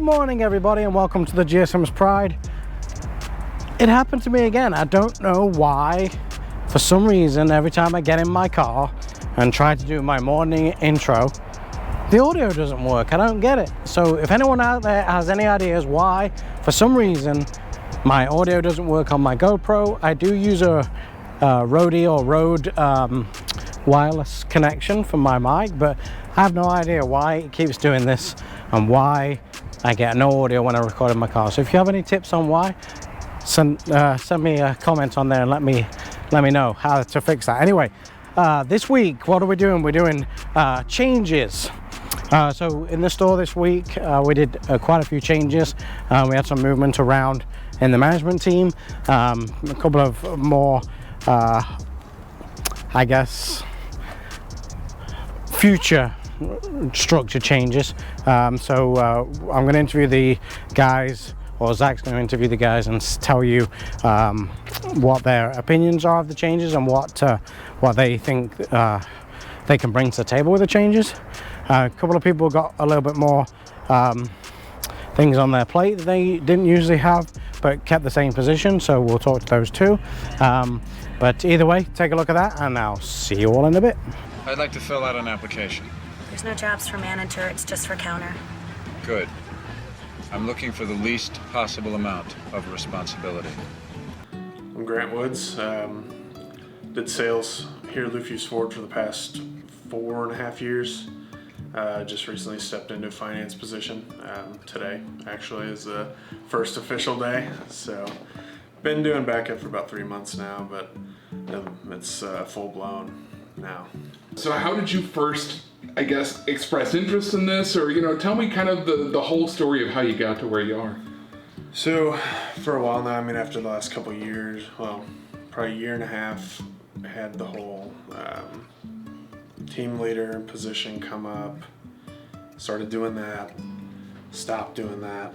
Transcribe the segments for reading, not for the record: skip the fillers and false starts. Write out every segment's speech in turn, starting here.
morning everybody and welcome to the GSM's Pride. It happened to me again. I don't know why. For some reason, every time I get in my car and try to do my morning intro, the audio doesn't work. I don't get it. So if anyone out there has any ideas why, for some reason, my audio doesn't work on my GoPro, I do use a Rode wireless connection for my mic, but I have no idea why it keeps doing this and why I get no audio when I record in my car. So if you have any tips on why, send me a comment on there and let me know how to fix that. Anyway, this week, what are we doing? We're doing changes. So in the store this week, we did quite a few changes. We had some movement around in the management team, a couple of more, I guess, future structure changes. So I'm going to interview the guys, or Zach's going to interview the guys and tell you what their opinions are of the changes and what they think they can bring to the table with the changes. A couple of people got a little bit more things on their plate that they didn't usually have, but kept the same position, so we'll talk to those too. But either way, take a look at that and I'll see you all in a bit. I'd like to fill out an application. There's no jobs for manager, it's just for counter. Good. I'm looking for the least possible amount of responsibility. I'm Grant Woods. Did sales here at Lufuse Ford for the past 4.5 years. Just recently stepped into a finance position. Today actually is the first official day. So been doing backup for about 3 months now, but it's full blown now. So how did you first, I guess, express interest in this, or tell me kind of the whole story of how you got to where you are? So for a while now, after the last couple of years, well, probably 1.5 years, I had the whole team leader position come up. Started doing that, stopped doing that,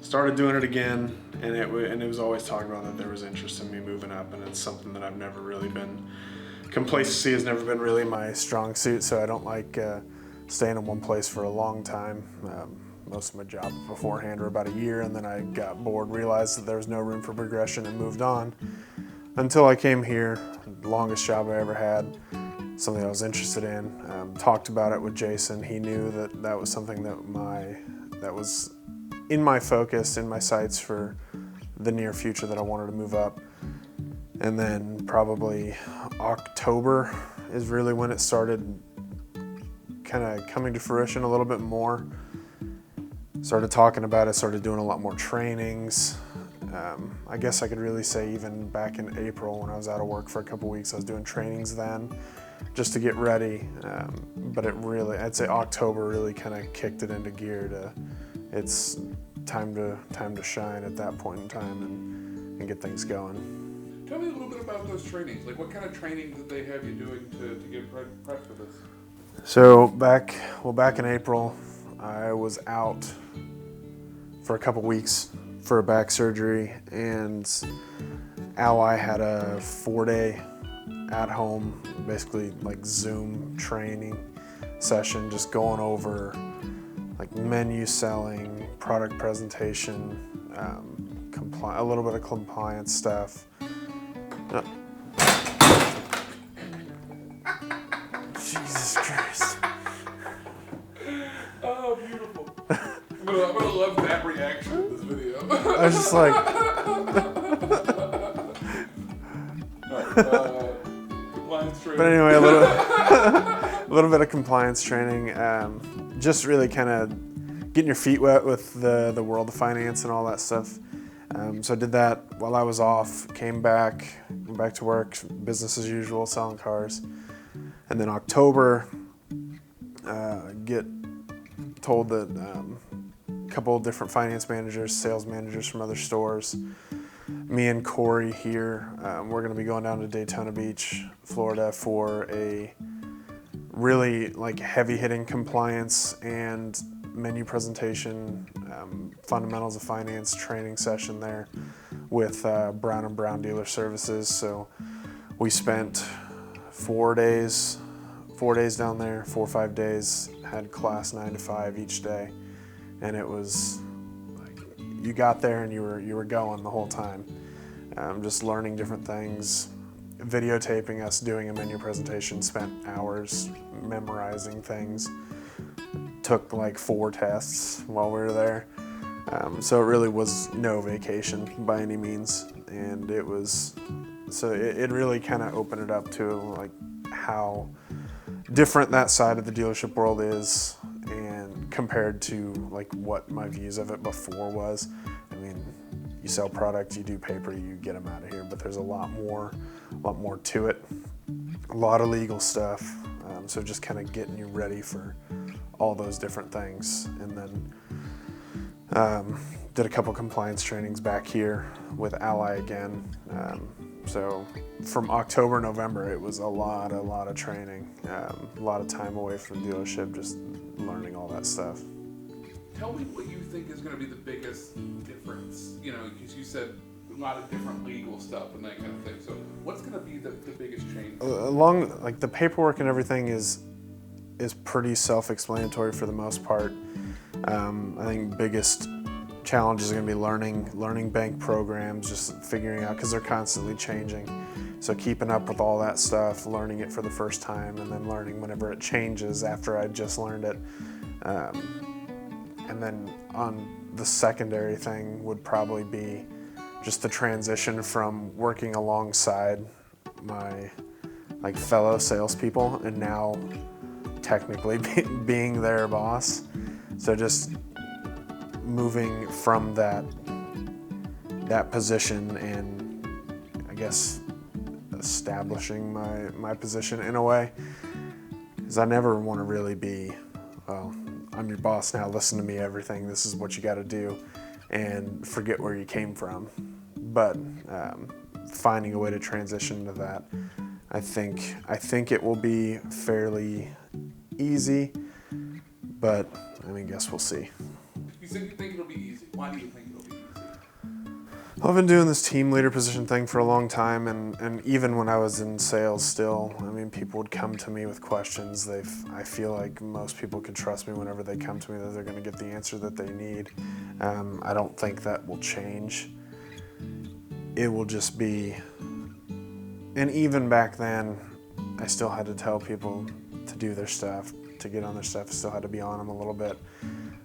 started doing it again, and it was always talked about that there was interest in me moving up, and it's something that I've never really been. Complacency has never been really my strong suit, so I don't like staying in one place for a long time. Most of my job beforehand were about 1 year, and then I got bored, realized that there was no room for progression, and moved on. Until I came here, the longest job I ever had, something I was interested in. Talked about it with Jason. He knew that that was something that was in my focus, in my sights for the near future, that I wanted to move up. And then probably October is really when it started kind of coming to fruition a little bit more. Started talking about it, started doing a lot more trainings. I guess I could really say even back in April when I was out of work for a couple weeks, I was doing trainings then just to get ready. But it really, I'd say October really kind of kicked it into gear. It's time to shine at that point in time and get things going. Tell me a little bit about those trainings. Like, what kind of training did they have you doing to get prepped for this? So back in April, I was out for a couple weeks for a back surgery, and Ally had a 4-day at-home, basically like Zoom training session, just going over like menu selling, product presentation, a little bit of compliance stuff. Jesus Christ. Oh, beautiful. I'm gonna love that reaction in this video. I was just like... But anyway, a little bit of compliance training. Just really kind of getting your feet wet with the world of finance and all that stuff. So I did that while I was off, came back, went back to work, business as usual, selling cars. And then October, get told that a couple of different finance managers, sales managers from other stores, me and Corey here, we're gonna be going down to Daytona Beach, Florida for a really like heavy hitting compliance and menu presentation, fundamentals of finance training session there with Brown & Brown Dealer Services. So we spent 4 days down there, 4 or 5 days, had class 9 to 5 each day, and it was you got there and you were going the whole time. Just learning different things, videotaping us doing a menu presentation, spent hours memorizing things, took like 4 tests while we were there. So it really was no vacation by any means, and it really kind of opened it up to like how different that side of the dealership world is, and compared to like what my views of it before was. I mean, you sell product, you do paper, you get them out of here, but there's a lot more to it, a lot of legal stuff. So just kind of getting you ready for all those different things. And then did a couple compliance trainings back here with Ally again. So from October, November, it was a lot of training, a lot of time away from the dealership, just learning all that stuff. Tell me what you think is going to be the biggest difference, because you said a lot of different legal stuff and that kind of thing. So what's going to be the biggest change? Along, like the paperwork and everything is pretty self-explanatory for the most part. I think biggest challenges are going to be learning bank programs, just figuring out, because they're constantly changing. So keeping up with all that stuff, learning it for the first time, and then learning whenever it changes after I just learned it. And then on the secondary thing would probably be just the transition from working alongside my like fellow salespeople and now technically being their boss. So just moving from that position and I guess establishing my position in a way, because I never want to really be, well, I'm your boss now, listen to me, everything, this is what you got to do, and forget where you came from. But finding a way to transition to that, I think it will be fairly easy, but I mean, guess we'll see. You said you think it'll be easy. Why do you think it'll be easy? I've been doing this team leader position thing for a long time, and even when I was in sales still, I mean, people would come to me with questions. I feel like most people can trust me whenever they come to me that they're going to get the answer that they need. I don't think that will change. It will just be, and even back then, I still had to tell people to do their stuff, to get on their stuff. I still had to be on them a little bit.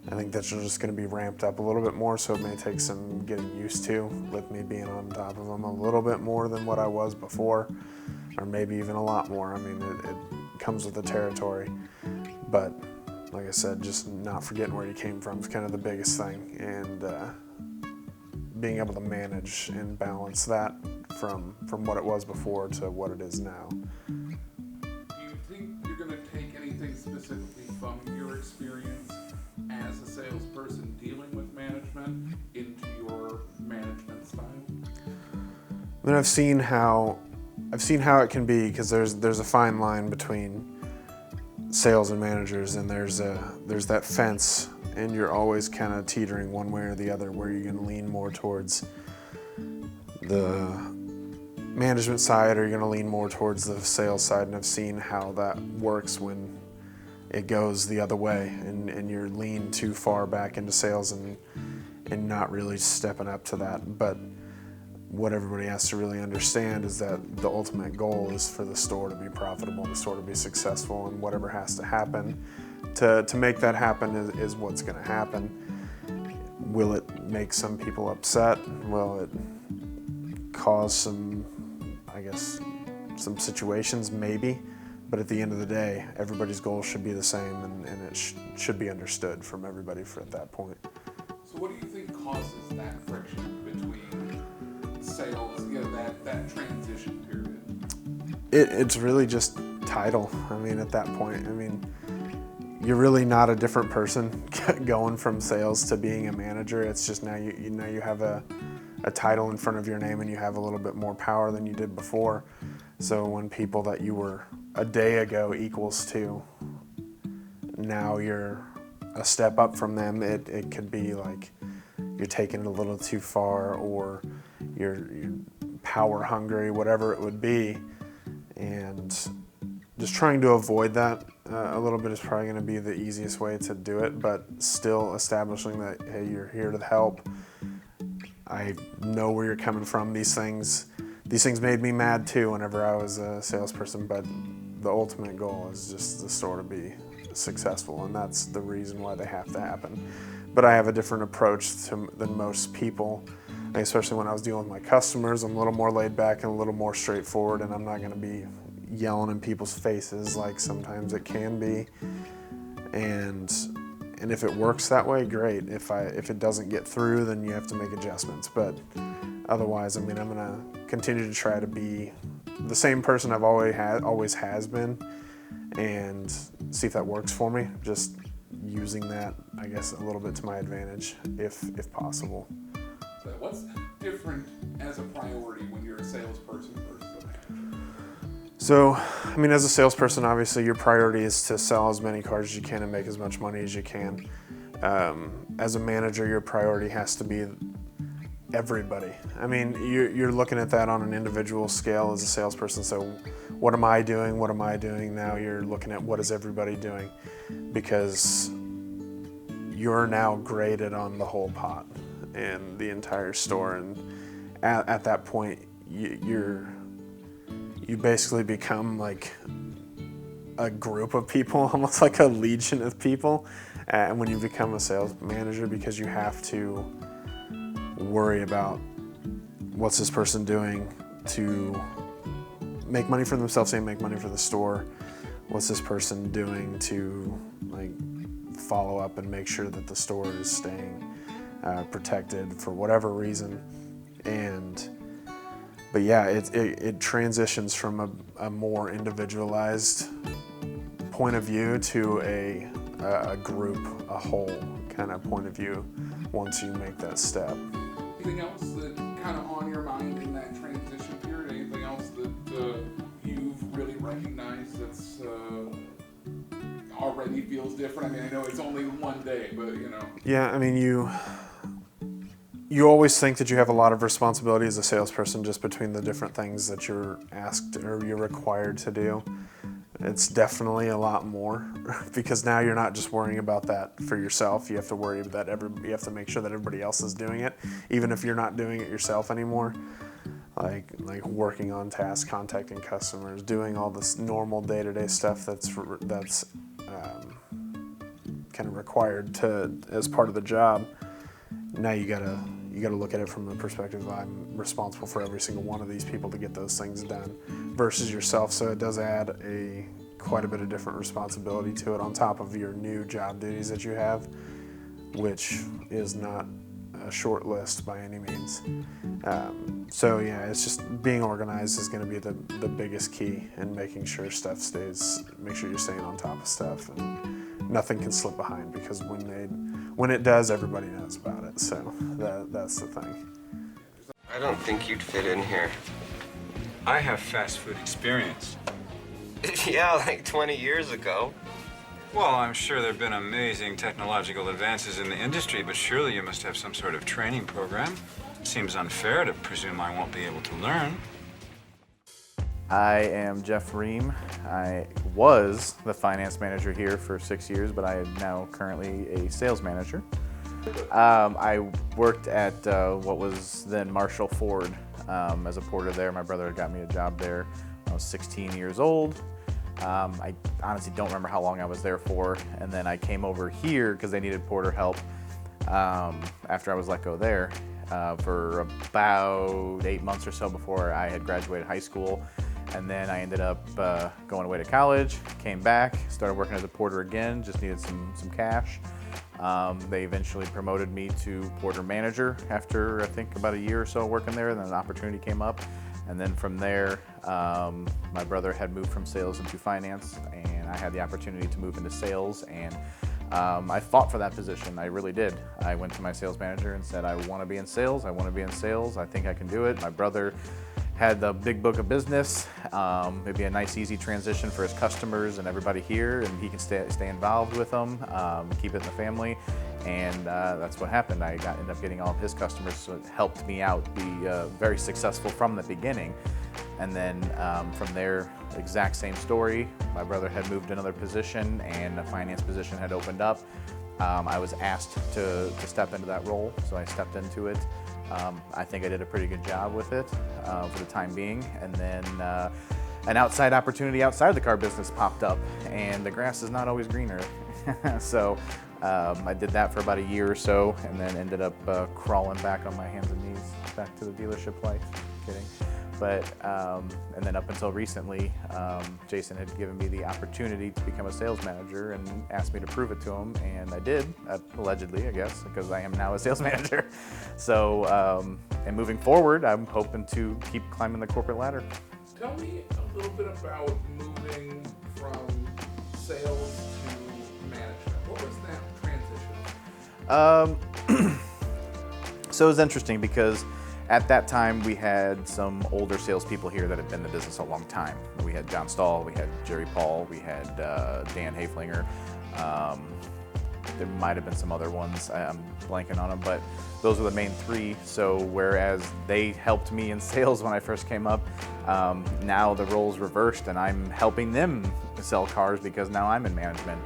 I think that's just going to be ramped up a little bit more, so it may take some getting used to with me being on top of them a little bit more than what I was before, or maybe even a lot more. I mean, it comes with the territory, but like I said, just not forgetting where you came from is kind of the biggest thing, and being able to manage and balance that from what it was before to what it is now. Do you think you're going to take anything specifically from your experience as a salesperson dealing with management into your management style? I mean, I've seen how it can be, because there's a fine line between sales and managers, and there's that fence, and you're always kind of teetering one way or the other, where you're going to lean more towards the management side or you're going to lean more towards the sales side. And I've seen how that works when it goes the other way, and you're lean too far back into sales and not really stepping up to that. But what everybody has to really understand is that the ultimate goal is for the store to be profitable, the store to be successful, and whatever has to happen to make that happen is what's going to happen. Will it make some people upset? Will it cause some situations? Maybe. But at the end of the day, everybody's goals should be the same, and it should be understood from everybody at that point. So what do you think causes that friction between sales, that transition period? It's really just title. I mean, at that point, you're really not a different person going from sales to being a manager. It's just now you have a title in front of your name, and you have a little bit more power than you did before. So when people that you were a day ago equals to, now you're a step up from them, it could be like you're taking it a little too far, or you're power hungry, whatever it would be. And just trying to avoid that a little bit is probably going to be the easiest way to do it, but still establishing that, hey, you're here to help. I know where you're coming from. These things made me mad too whenever I was a salesperson, but the ultimate goal is just the store to be successful, and that's the reason why they have to happen. But I have a different approach than most people, especially when I was dealing with my customers. I'm a little more laid back and a little more straightforward, and I'm not going to be yelling in people's faces like sometimes it can be. And if it works that way, great. If it doesn't get through, then you have to make adjustments. But otherwise, I mean, I'm gonna continue to try to be the same person I've always has been, and see if that works for me. Just using that, I guess, a little bit to my advantage, if possible. So what's different as a priority when you're a salesperson versus a manager? So, I mean, as a salesperson, obviously your priority is to sell as many cars as you can and make as much money as you can. As a manager, your priority has to be everybody. I mean, you're looking at that on an individual scale as a salesperson. So what am I doing? What am I doing? Now you're looking at what is everybody doing, because you're now graded on the whole pot and the entire store. And at that point, you basically become like a group of people, almost like a legion of people. And when you become a sales manager, because you have to worry about what's this person doing to make money for themselves and make money for the store. What's this person doing to like follow up and make sure that the store is staying protected for whatever reason. But yeah, it transitions from a more individualized point of view to a group, a whole kind of point of view once you make that step. Anything else that kind of on your mind in that transition period? Anything else that you've really recognized that's already feels different? I mean, I know it's only one day, but you know. Yeah, I mean, you always think that you have a lot of responsibility as a salesperson just between the different things that you're asked or you're required to do. It's definitely a lot more because now you're not just worrying about that for yourself. You have to worry that you have to make sure that everybody else is doing it, even if you're not doing it yourself anymore. Like working on tasks, contacting customers, doing all this normal day-to-day stuff that's kind of required as part of the job. Now you gotta look at it from the perspective of I'm responsible for every single one of these people to get those things done versus yourself. So it does add quite a bit of different responsibility to it on top of your new job duties that you have, which is not a short list by any means. So yeah, it's just being organized is going to be the biggest key, and making sure make sure you're staying on top of stuff and nothing can slip behind, because when it does, everybody knows about it. So that's the thing. I don't think you'd fit in here. I have fast food experience. Yeah, like 20 years ago. Well, I'm sure there have been amazing technological advances in the industry, but surely you must have some sort of training program. Seems unfair to presume I won't be able to learn. I am Jeff Ream. I was the finance manager here for 6 years, but I am now currently a sales manager. I worked at what was then Marshall Ford as a porter there. My brother got me a job there when I was 16 years old. I honestly don't remember how long I was there for, and then I came over here because they needed porter help after I was let go there for about 8 months or so before I had graduated high school. And then I ended up going away to college, came back, started working as a porter again, just needed some cash. They eventually promoted me to porter manager after I think about a year or so working there, and then an opportunity came up. And then from there, my brother had moved from sales into finance, and I had the opportunity to move into sales, and I fought for that position. I really did. I went to my sales manager and said, I want to be in sales. I want to be in sales. I think I can do it. My brother had the big book of business. It'd be a nice, easy transition for his customers and everybody here, and he can stay involved with them, keep it in the family, and that's what happened. I ended up getting all of his customers, so it helped me out, be very successful from the beginning. And then from there, exact same story. My brother had moved another position, and a finance position had opened up. I was asked to step into that role, so I stepped into it. I think I did a pretty good job with it for the time being. And then an outside opportunity outside the car business popped up, and the grass is not always greener. So I did that for about a year or so, and then ended up crawling back on my hands and knees back to the dealership life. Kidding. But, and then up until recently, Jason had given me the opportunity to become a sales manager and asked me to prove it to him, and I did, allegedly, I guess, because I am now a sales manager. So, and moving forward, I'm hoping to keep climbing the corporate ladder. Tell me a little bit about moving from sales to management. What was that transition? So it was interesting because at that time we had some older salespeople here that had been in the business a long time. We had John Stahl, we had Jerry Paul, we had Dan Haflinger. There might have been some other ones, I'm blanking on them, but those were the main three. So whereas they helped me in sales when I first came up, now the roles reversed and I'm helping them sell cars because now I'm in management.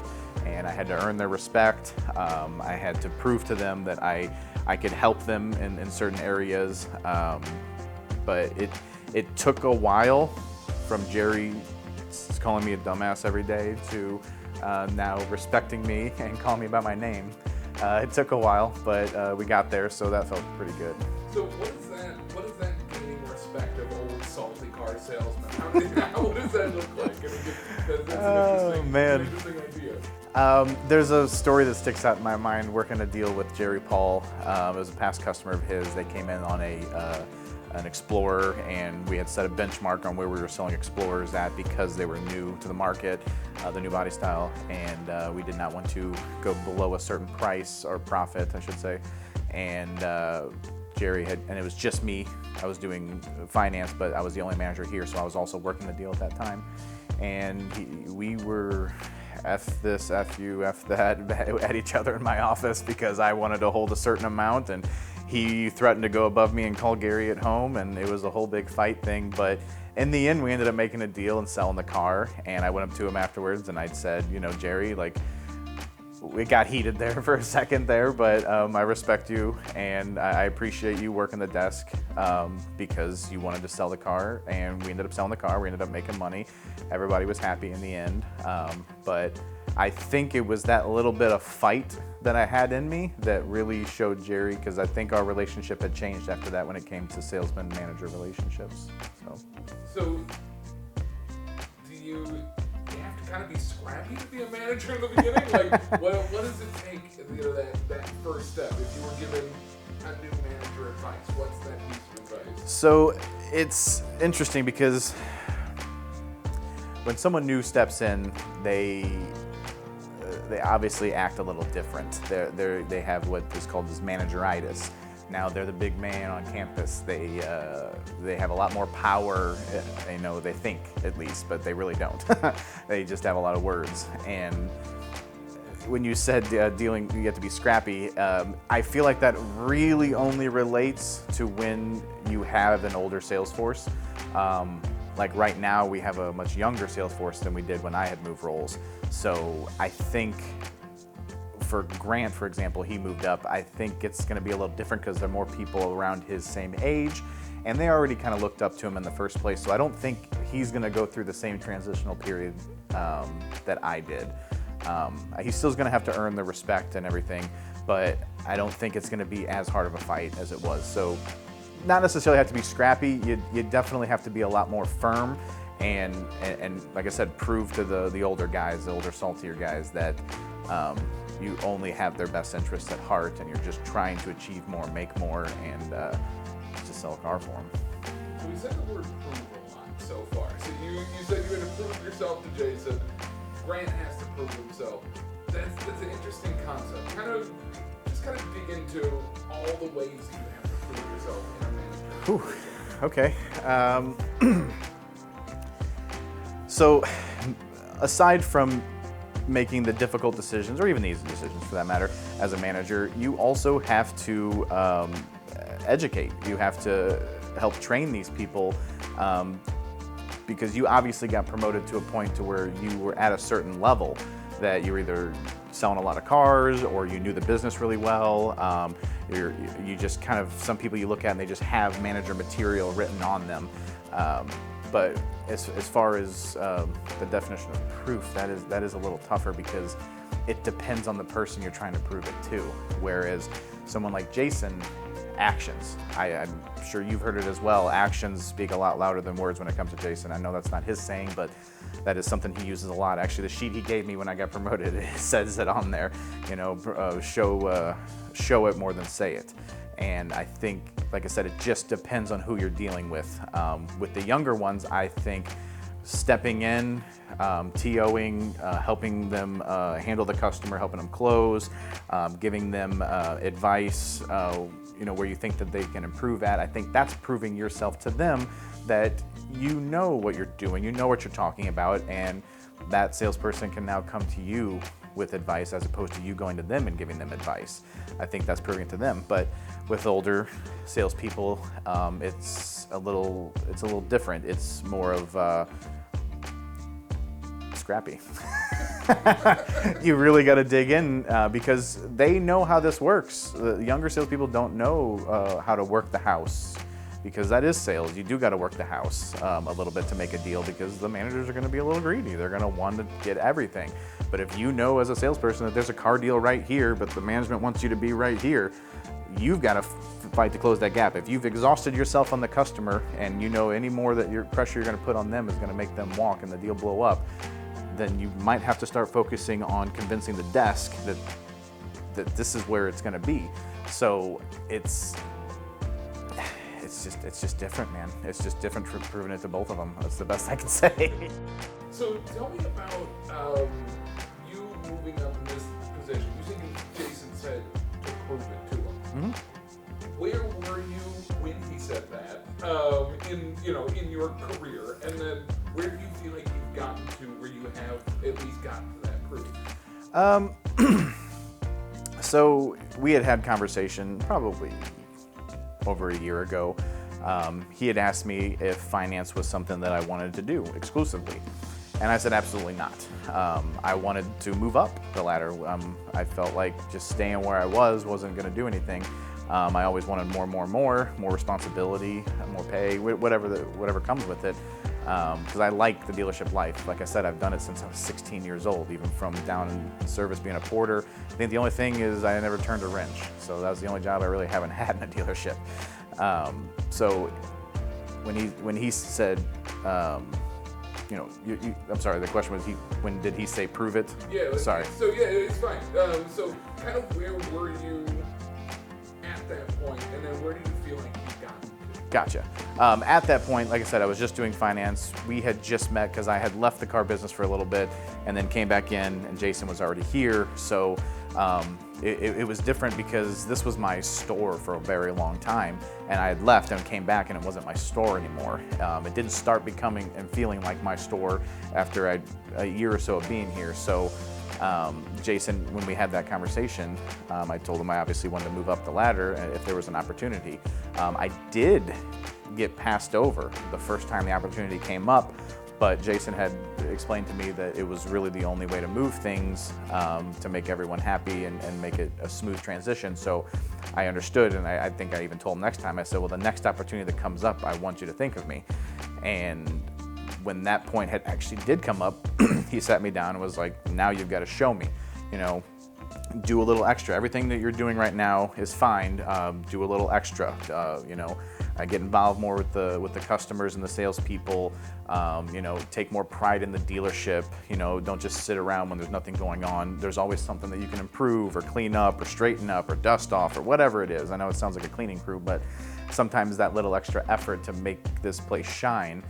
And I had to earn their respect. I had to prove to them that I could help them in certain areas. But it took a while from Jerry calling me a dumbass every day to now respecting me and calling me by my name. It took a while, but we got there, so that felt pretty good. So what is that gaining respect of old salty car salesmen? What does that look like? That's an interesting idea. There's a story that sticks out in my mind working a deal with Jerry Paul. It was a past customer of his. They came in on an Explorer, and we had set a benchmark on where we were selling Explorers at because they were new to the market, the new body style, and we did not want to go below a certain price or profit, I should say. And Jerry had, and it was just me. I was doing finance, but I was the only manager here, so I was also working the deal at that time. And we were F this, F you, F that at each other in my office because I wanted to hold a certain amount, and he threatened to go above me and call Gary at home, and it was a whole big fight thing. But in the end, we ended up making a deal and selling the car, and I went up to him afterwards and I said, you know, Jerry, like, it got heated there for a second there, but I respect you and I appreciate you working the desk because you wanted to sell the car, and we ended up selling the car. We ended up making money. Everybody was happy in the end. But I think it was that little bit of fight that I had in me that really showed Jerry, because I think our relationship had changed after that when it came to salesman-manager relationships. So do you have to kind of be scrappy to be a manager in the beginning? Like, what does it take, you know, that first step? If you were given a new manager advice, what's that piece of advice? So it's interesting because when someone new steps in, they obviously act a little different. They have what is called this manageritis. Now they're the big man on campus. They have a lot more power. You know, they think at least, but they really don't. They just have a lot of words. And when you said you have to be scrappy, I feel like that really only relates to when you have an older sales force. Like right now, we have a much younger sales force than we did when I had moved roles. So I think for Grant, for example, he moved up. I think it's going to be a little different because there are more people around his same age, and they already kind of looked up to him in the first place. So I don't think he's going to go through the same transitional period that I did. He's still going to have to earn the respect and everything, but I don't think it's going to be as hard of a fight as it was. So not necessarily have to be scrappy. You definitely have to be a lot more firm and like I said, prove to the older guys, the older, saltier guys, that you only have their best interests at heart and you're just trying to achieve more, make more, and just sell a car for them. So we said the word prove a lot so far. So you said you had to prove yourself to Jason. Grant has to prove himself. That's an interesting concept. Kind of dig into all the ways you have to prove yourself in a manager. Whew. Okay. So aside from making the difficult decisions, or even the easy decisions for that matter, as a manager, you also have to educate. You have to help train these people because you obviously got promoted to a point to where you were at a certain level that you're either selling a lot of cars, or you knew the business really well. You just kind of, some people you look at and they just have manager material written on them. But as far as the definition of proof, that is a little tougher because it depends on the person you're trying to prove it to. Whereas someone like Jason, actions. I'm sure you've heard it as well. Actions speak a lot louder than words when it comes to Jason. I know that's not his saying, but that is something he uses a lot. Actually, the sheet he gave me when I got promoted, it says it on there. You know, show it more than say it. And I think, like I said, it just depends on who you're dealing with. With the younger ones, I think stepping in, TOing, helping them handle the customer, helping them close, giving them advice, you know, where you think that they can improve at. I think that's proving yourself to them that you know what you're doing, you know what you're talking about, and that salesperson can now come to you with advice as opposed to you going to them and giving them advice. I think that's proving it to them. But with older salespeople, it's a little different. It's more of scrappy. You really got to dig in because they know how this works. The younger salespeople don't know how to work the house, because that is sales. You do got to work the house a little bit to make a deal, because the managers are going to be a little greedy. They're going to want to get everything. But if you know as a salesperson that there's a car deal right here, but the management wants you to be right here, you've got to fight to close that gap. If you've exhausted yourself on the customer and you know any more that your pressure you're going to put on them is going to make them walk and the deal blow up, then you might have to start focusing on convincing the desk that this is where it's going to be. So it's just different, man. It's just different for proving it to both of them. That's the best I can say. So tell me about you moving up in this position. You said Jason said to prove it to him. Mm-hmm. Where were you when he said that in your career, and then where do you feel like you've gotten to where you have at least gotten to that proof? So we had conversation probably over a year ago. He had asked me if finance was something that I wanted to do exclusively. And I said, absolutely not. I wanted to move up the ladder. I felt like just staying where I wasn't going to do anything. I always wanted more responsibility, more pay, whatever comes with it. Because I like the dealership life. Like I said, I've done it since I was 16 years old, even from down in service being a porter. I think the only thing is I never turned a wrench. So that was the only job I really haven't had in a dealership. So when he said, I'm sorry, the question was, when did he say prove it? Yeah. Sorry. So yeah, it's fine. So kind of where were you at that point, and then where do you feel like you've gotten to? Gotcha. At that point, like I said, I was just doing finance. We had just met because I had left the car business for a little bit and then came back in, and Jason was already here. So it was different because this was my store for a very long time, and I had left and came back and it wasn't my store anymore. It didn't start becoming and feeling like my store after a year or so of being here. So Jason, when we had that conversation, I told him I obviously wanted to move up the ladder if there was an opportunity. I did get passed over the first time the opportunity came up, but Jason had explained to me that it was really the only way to move things to make everyone happy and make it a smooth transition. So I understood, and I think I even told him next time, I said, well, the next opportunity that comes up, I want you to think of me. And when that point actually did come up, he sat me down and was like, now you've got to show me, do a little extra. Everything that you're doing right now is fine. Do a little extra, get involved more with the customers and the salespeople, take more pride in the dealership, don't just sit around when there's nothing going on. There's always something that you can improve or clean up or straighten up or dust off or whatever it is. I know it sounds like a cleaning crew, but sometimes that little extra effort to make this place shine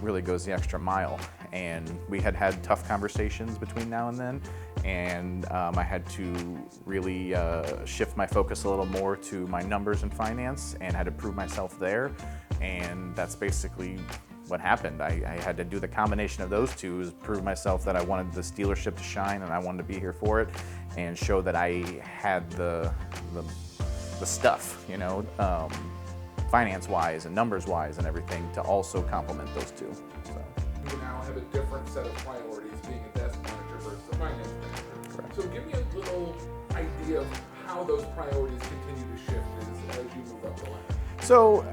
really goes the extra mile. And we had tough conversations between now and then, and I had to really shift my focus a little more to my numbers and finance, and had to prove myself there. And that's basically what happened. I had to do the combination of those two, is prove myself that I wanted this dealership to shine and I wanted to be here for it, and show that I had the stuff, finance-wise and numbers-wise and everything, to also complement those two. So. you now have a different set of priorities being a desk manager versus a finance manager. Correct. So give me a little idea of how those priorities continue to shift as you move up the ladder. So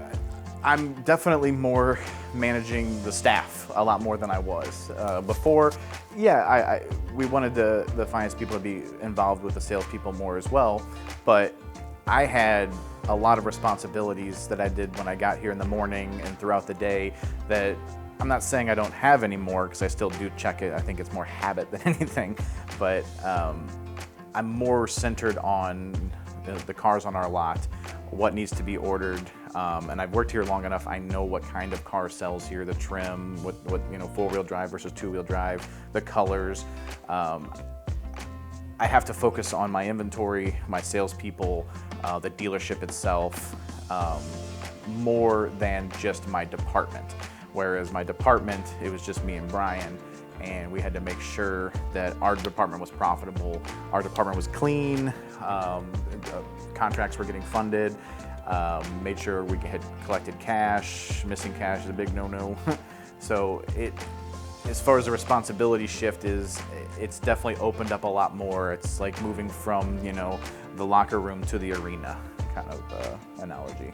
I'm definitely more managing the staff a lot more than I was. Before, yeah, we wanted the finance people to be involved with the salespeople more as well, but I had a lot of responsibilities that I did when I got here in the morning and throughout the day that I'm not saying I don't have anymore, because I still do check it. I think it's more habit than anything, but I'm more centered on the cars on our lot, what needs to be ordered, and I've worked here long enough. I know what kind of car sells here, the trim, what four-wheel drive versus two-wheel drive, the colors. I have to focus on my inventory, my salespeople, the dealership itself, more than just my department. Whereas my department, it was just me and Brian, and we had to make sure that our department was profitable, our department was clean, contracts were getting funded, made sure we had collected cash. Missing cash is a big no-no. So as far as the responsibility shift it's definitely opened up a lot more. It's like moving from, the locker room to the arena kind of analogy.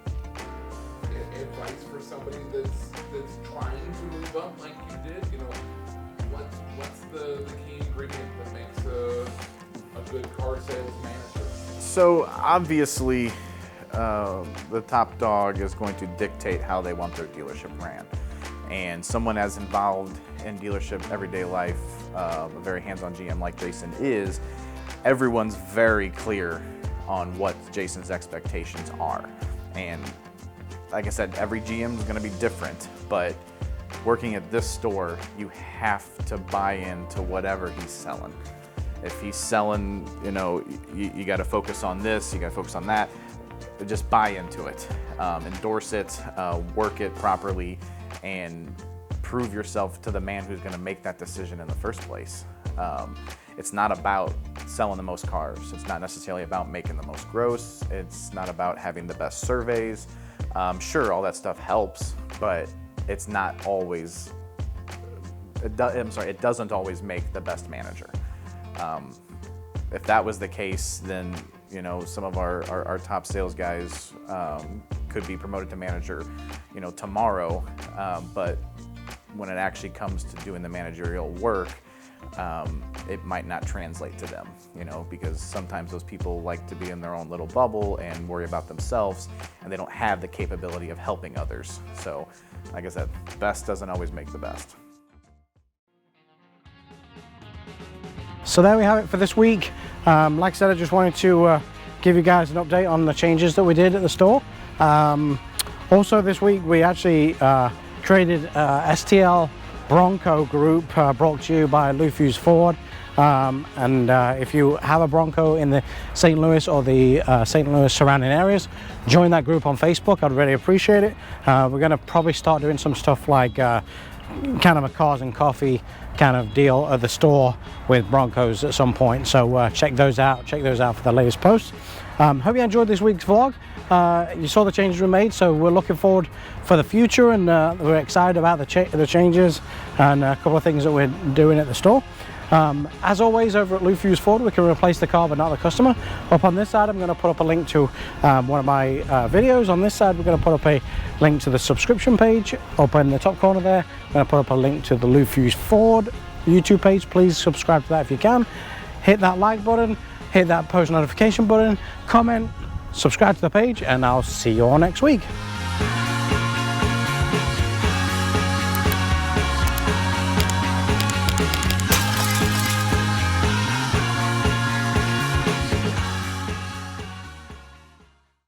Advice for somebody that's trying to move up like you did, what's the key ingredient that makes a good car sales manager? So obviously, the top dog is going to dictate how they want their dealership ran. And someone as involved in dealership everyday life, a very hands-on GM like Jason is, everyone's very clear on what Jason's expectations are. And like I said, every GM is going to be different, but working at this store, you have to buy into whatever he's selling. If he's selling, you got to focus on this, you got to focus on that. Just buy into it, endorse it, work it properly, and prove yourself to the man who's going to make that decision in the first place. It's not about selling the most cars. It's not necessarily about making the most gross. It's not about having the best surveys. Sure, all that stuff helps, but it's not always, it doesn't always make the best manager. If that was the case, then some of our top sales guys could be promoted to manager, tomorrow. But when it actually comes to doing the managerial work, it might not translate to them, because sometimes those people like to be in their own little bubble and worry about themselves, and they don't have the capability of helping others. So, like I said, best doesn't always make the best. So there we have it for this week. Like I said, I just wanted to give you guys an update on the changes that we did at the store. Also this week we actually traded STL Bronco Group, brought to you by Lufuse Ford. If you have a Bronco in the St. Louis or the St. Louis surrounding areas, join that group on Facebook. I'd really appreciate it. We're going to probably start doing some stuff like kind of a cars and coffee kind of deal at the store with Broncos at some point. So check those out for the latest posts. Hope you enjoyed this week's vlog. You saw the changes we made, so we're looking forward for the future, and we're excited about the changes and a couple of things that we're doing at the store. As always, over at Lufuse Ford, we can replace the car but not the customer. Up on this side, I'm going to put up a link to one of my videos. On this side, we're going to put up a link to the subscription page. Up in the top corner there, I'm going to put up a link to the Lufuse Ford YouTube page. Please subscribe to that if you can. Hit that like button, hit that post notification button, comment, subscribe to the page, and I'll see you all next week.